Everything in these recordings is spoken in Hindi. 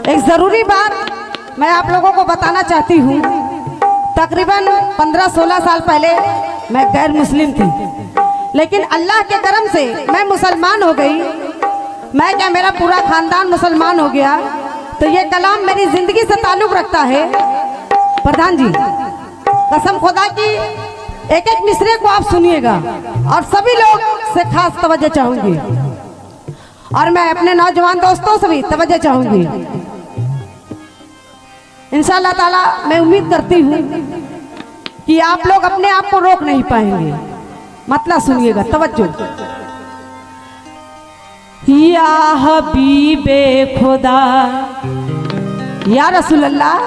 एक ज़रूरी बात मैं आप लोगों को बताना चाहती हूँ। तकरीबन 15-16 साल पहले मैं गैर मुस्लिम थी, लेकिन अल्लाह के करम से मैं मुसलमान हो गई। मैं क्या, मेरा पूरा खानदान मुसलमान हो गया। तो ये कलाम मेरी ज़िंदगी से ताल्लुक़ रखता है। प्रधान जी, कसम खुदा की एक एक मिसरे को आप सुनिएगा और सभी लोग से खास तवज्जो चाहूँगी, और मैं अपने नौजवान दोस्तों से भी तवज्जो चाहूँगी। इंशाअल्लाह ताला मैं उम्मीद करती हूँ कि आप लोग अपने आप को रोक नहीं पाएंगे। मतलब सुनिएगा, तवज्जो। या हबीबे खुदा, या रसूल अल्लाह,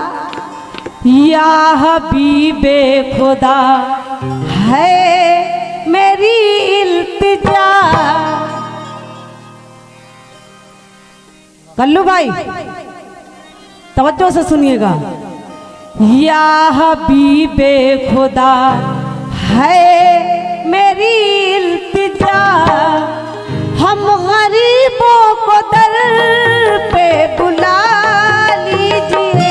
या हबीबे खुदा है मेरी इल्तिजा। कल्लू भाई तवज्जो से सुनिएगा। या हबीबे खुदा है मेरी इल्तिजा, हम गरीबों को दर पे बुला लीजिए।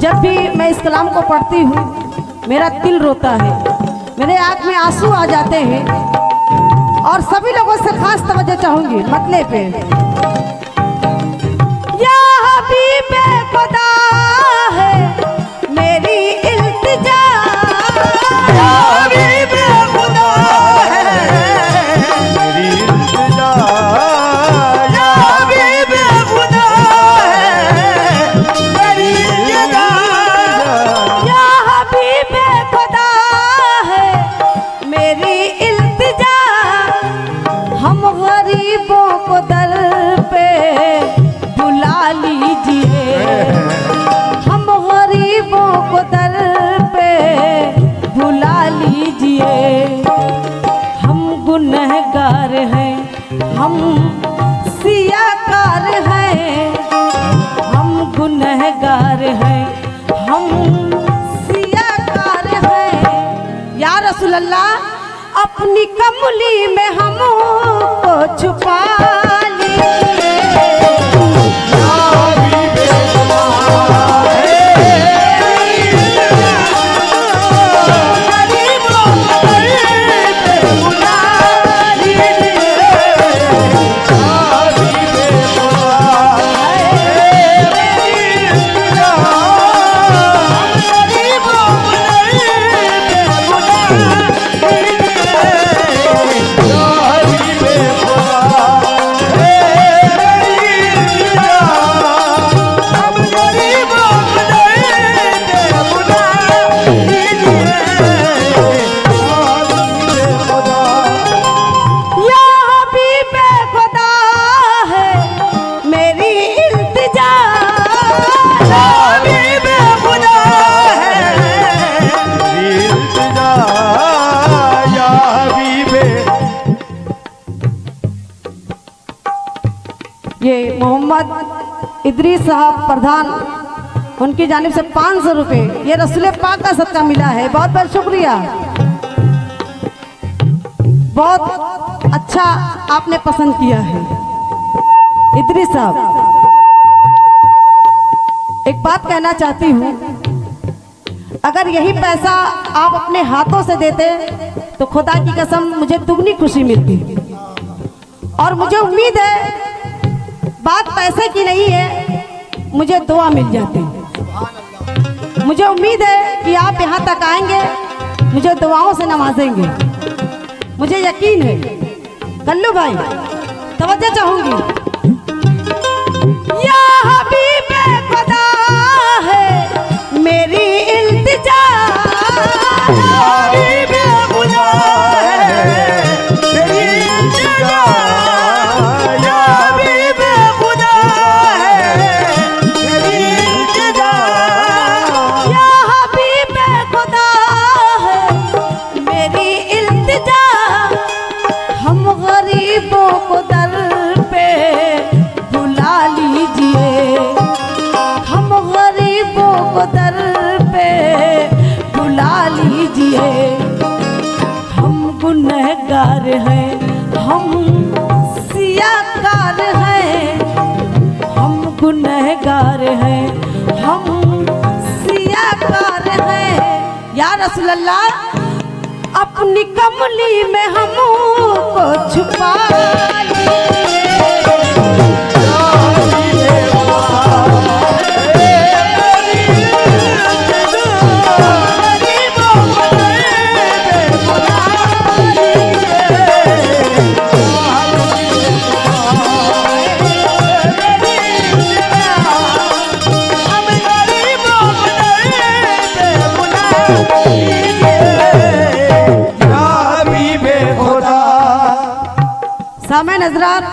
जब भी मैं इस कलाम को पढ़ती हूँ मेरा दिल रोता है, मेरे आँख में आंसू आ जाते हैं, और सभी लोगों से खास तवज्जो चाहूंगी मतलब पे। या हबीबे खुदा है मेरी इल्तिजा, या हबीबे खुदा है मेरी इल्तिजा, या हबीबे खुदा है मेरी इल्तिजा, या हबीबे खुदा है मेरी इल्तिजा, हम गरीबों को दर पे बुला लीजिए, हम गरीबों को दर पे बुला लीजिए। हम गुनहगार हैं, हम सियाकार हैं, हम गुनहगार हैं, हम सियाकार हैं। या रसूल अल्लाह, अपनी कमली में हमको छुपा लीजिए। ये मोहम्मद इदरीस साहब प्रधान, उनकी जानिब से 500 रुपये ये रसूल पाक का सदका मिला है। बहुत बहुत शुक्रिया, बहुत अच्छा आपने पसंद किया है इदरीस साहब। एक बात कहना चाहती हूँ, अगर यही पैसा आप अपने हाथों से देते तो खुदा की कसम मुझे दुगनी खुशी मिलती, और मुझे उम्मीद है बात पैसे की नहीं है, मुझे दुआ मिल जाती। मुझे उम्मीद है कि आप यहाँ तक आएंगे, मुझे दुआओं से नवाजेंगे, मुझे यकीन है। कल्लू भाई तवज्जो चाहूंगी। या हबीबे खुदा गुनहगार हैं, हम सियाकार हैं, हम गुनहगार हैं, हम सियाकार हैं। या रसूल अल्लाह अपनी कमली में हमको छुपा सामने नजरात।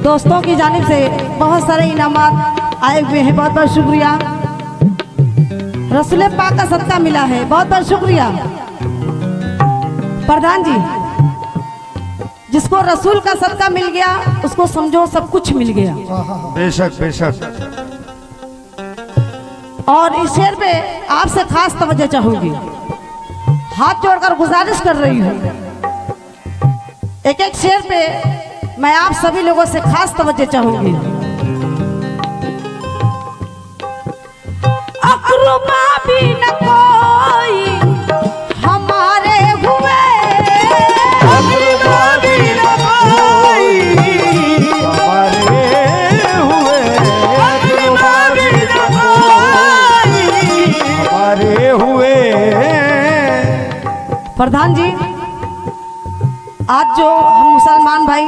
दोस्तों की जानिब से बहुत सारे इनामात आए हुए हैं, बहुत बहुत शुक्रिया। रसूल पाक का सदका मिला है, बहुत बहुत शुक्रिया। प्रधान जी, जिसको रसूल का सदका मिल गया उसको समझो सब कुछ मिल गया। बेशक बेशक। और इस शेर पे आपसे खास तवज्जो चाहूंगी, हाथ जोड़कर गुजारिश कर रही हूँ। एक एक शेर पे मैं आप सभी लोगों से खास तवज्जो चाहूंगी। अकरुबा भी न कोई हमारे हुए, अकरुबा भी न कोई हमारे हुए, अकरुबा भी न कोई हमारे हुए। प्रधान जी, आज जो हम मुसलमान भाई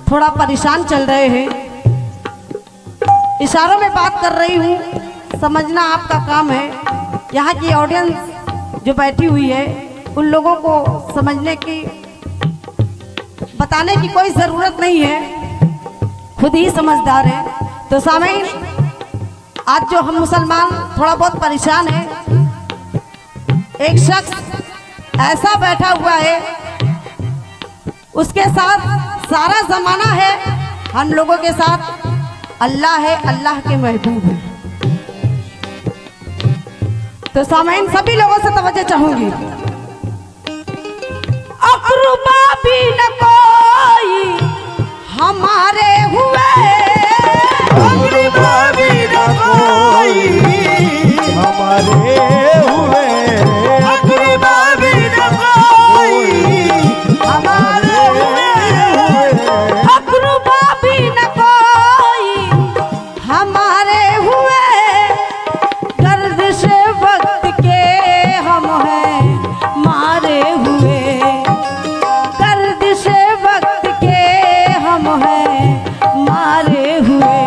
थोड़ा परेशान चल रहे हैं, इशारों में बात कर रही हूँ, समझना आपका काम है। यहाँ की ऑडियंस जो बैठी हुई है उन लोगों को समझने की, बताने की कोई ज़रूरत नहीं है, खुद ही समझदार है। तो सामीन, आज जो हम मुसलमान थोड़ा बहुत परेशान हैं, एक शख्स ऐसा बैठा हुआ है, उसके साथ सारा ज़माना है, हम लोगों के साथ अल्लाह है, अल्लाह के महबूब है। तो सामीन, सभी लोगों से तवज्जो चाहूंगी। अकरुबा भी न कोई हमारे हुए, अकरुबा भी न कोई हमारे हुए, अकरुबा भी न कोई हमारे हुए, अकरुबा भी न कोई हमारे हुए। गर्दिश वक्त के हम हैं मारे हुए, गर्दिश वक्त के हम हैं मारे हुए।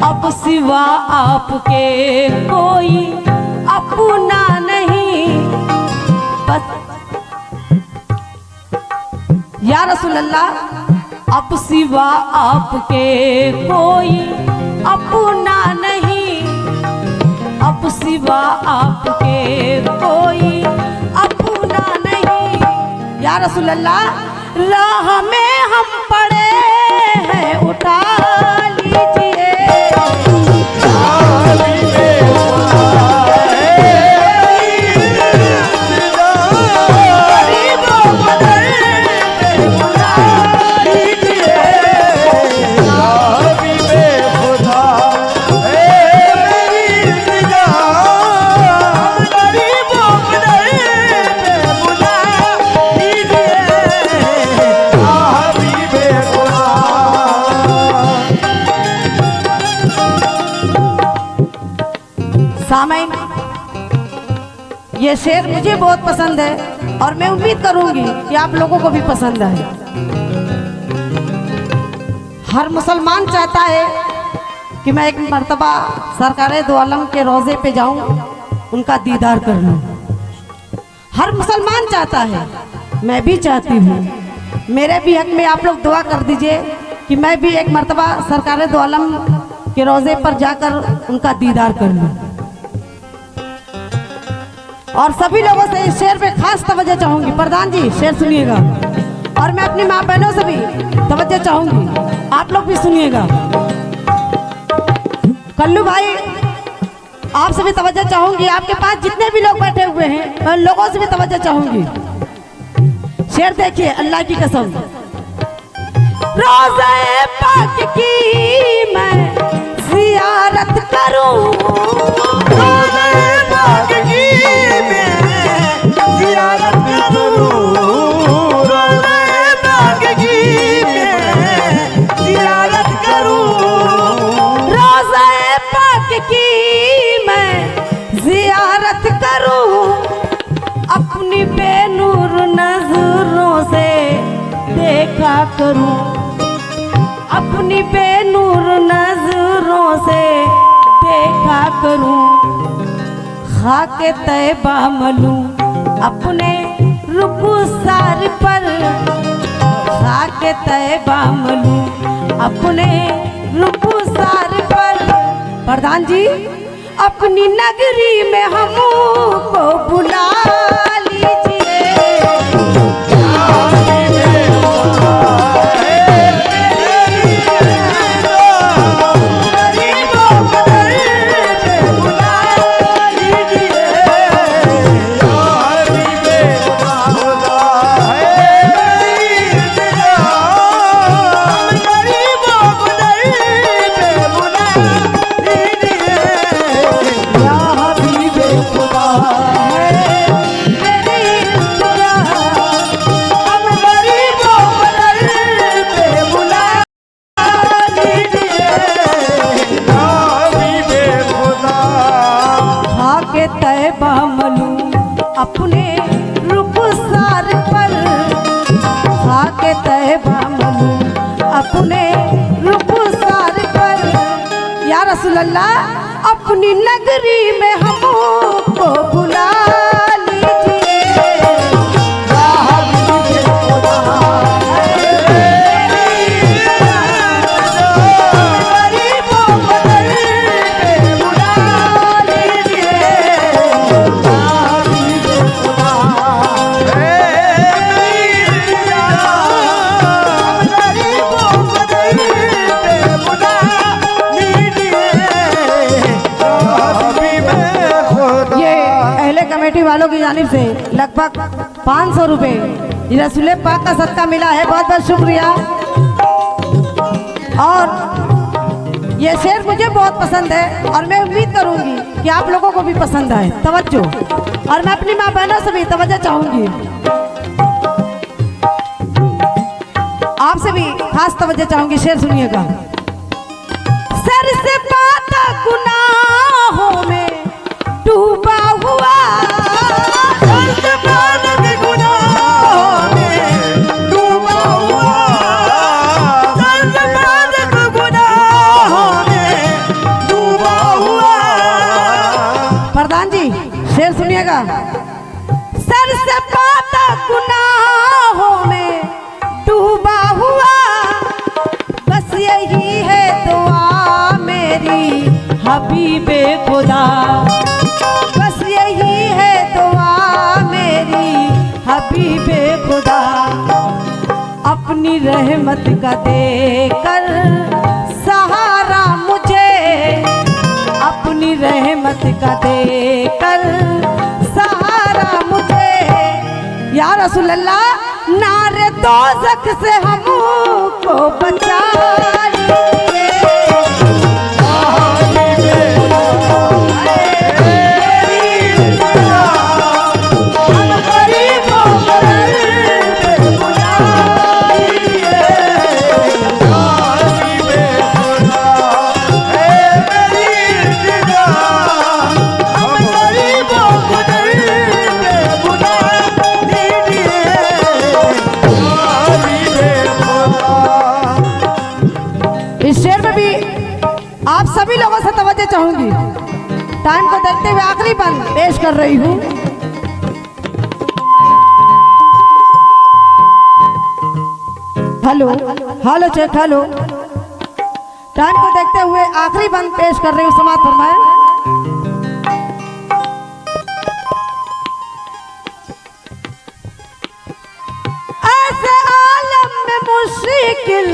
अब सिवा आपके कोई अपना नहीं, बस या रसूल अल्लाह अब सिवा आपके कोई अपना नहीं, अब सिवा आपके कोई अपना नहीं। या रसूल अल्लाह, राह में हम पड़े हैं, उठा लीजिए। सामीन, ये शेर मुझे बहुत पसंद है और मैं उम्मीद करूंगी कि आप लोगों को भी पसंद आए। हर मुसलमान चाहता है कि मैं एक मर्तबा सरकारे दो आलम के रोज़े पे जाऊं, उनका दीदार कर लूं। हर मुसलमान चाहता है, मैं भी चाहती हूँ। मेरे भी हक में आप लोग दुआ कर दीजिए कि मैं भी एक मर्तबा सरकारे दो आलम के रोज़े पर जाकर उनका दीदार कर लूं। और सभी लोगों से इस शेर पे खास तवज्जो चाहूंगी। प्रधान जी, शेर सुनिएगा, और मैं अपनी माँ बहनों से भी तवज्जो चाहूंगी, आप लोग भी सुनिएगा। कल्लू भाई आपसे भी तवज्जो चाहूंगी, आपके पास जितने भी लोग बैठे हुए हैं उन लोगों से भी तवज्जो चाहूंगी। शेर देखिए, अल्लाह की कसम, रोज़े पाक की मैं ज़ियारत करूं, रोज़े पाक की मैं ज़ियारत करूं, रोज़े पाक की मैं ज़ियारत करूं, रोज़े पाक की मैं ज़ियारत करूं, अपनी बेनूर नजरों से देखा करूं, अपनी बेनूर नजरों से देखा करूं, खाके तैबा मलूं अपने रुखसार पर, खाके तैबा मलूं अपने रुखसार पर। प्रधान जी, अपनी नगरी में हमको बुला लीजिए, तैबा मलूं अपने रुखसार पर, खाके तैबा मलूं अपने रुखसार पर। या रसूल अल्लाह, अपनी नगरी में हमको बुला लीजिए, कमेटी वालों की जानिब से लगभग 500 रुपये रसूल पाक का सदका मिला है। बहुत बहुत शुक्रिया। और ये शेर मुझे बहुत पसंद है और मैं उम्मीद करूंगी कि आप लोगों को भी पसंद आए। तवज्जो। और मैं अपनी माँ बहनों से भी तवज्जो चाहूंगी, आपसे भी खास तवज्जो चाहूंगी। शेर सुनिएगा। सर से पाता गुनाहों में डूबा हुआ, सर से पाता गुनाहों में डूबा हुआ, सर से पाता गुनाहों में डूबा हुआ। प्रधान जी शेर सुनिएगा। सर से पाता गुनाहों में डूबा हुआ, बस यही है दुआ मेरी हबीबे खुदा, बस यही है दुआ मेरी हबीबे खुदा। अपनी रहमत का देकर सहारा मुझे, अपनी रहमत का देकर सहारा मुझे। या रसूल अल्लाह, नारे दोज़ख से हमको बचा लीजिए। इस शेर में भी आप सभी लोगों से तवज्जो चाहूंगी। टाइम को देखते हुए आखिरी बंद पेश कर रही हूँ। Hello hello check hello. Time को देखते हुए आखिरी बंद पेश कर रही हूँ। समाप्त फरमाएं। ऐसे आलम में मुश्किल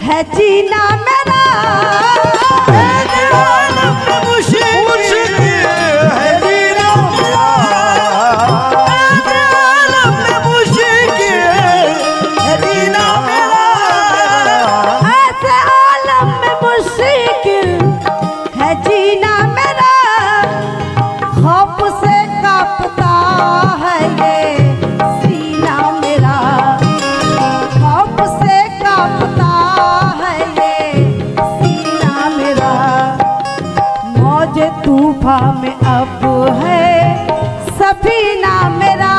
है जीना मेरा, ऐसे आलम में मुश्किल में अब है सफीना मेरा,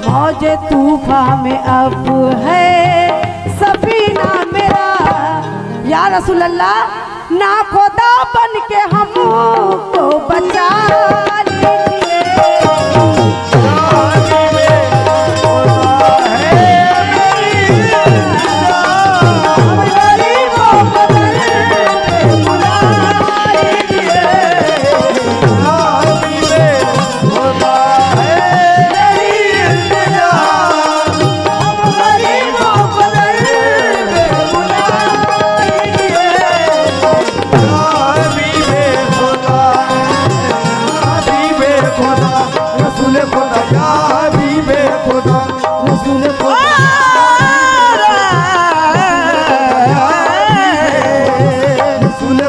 मौज तूफान में अब है सफीना मेरा। या रसूल अल्लाह ना खुदा बन के हमको बचा लीजिए।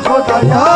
खुदा